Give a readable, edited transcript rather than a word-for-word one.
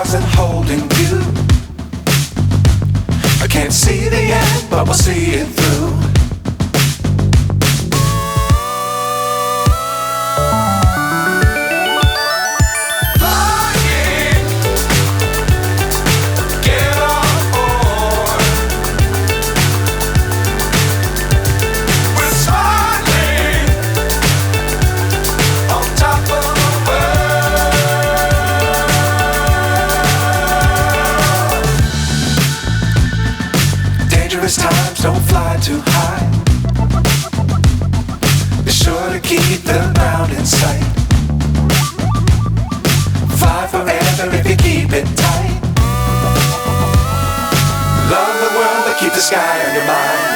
stars and holding you. I can't see the end, but we'll see it through. Times don't fly too high. Be sure to keep the ground in sight. Fly forever if you keep it tight. Love the world but keep the sky on your mind.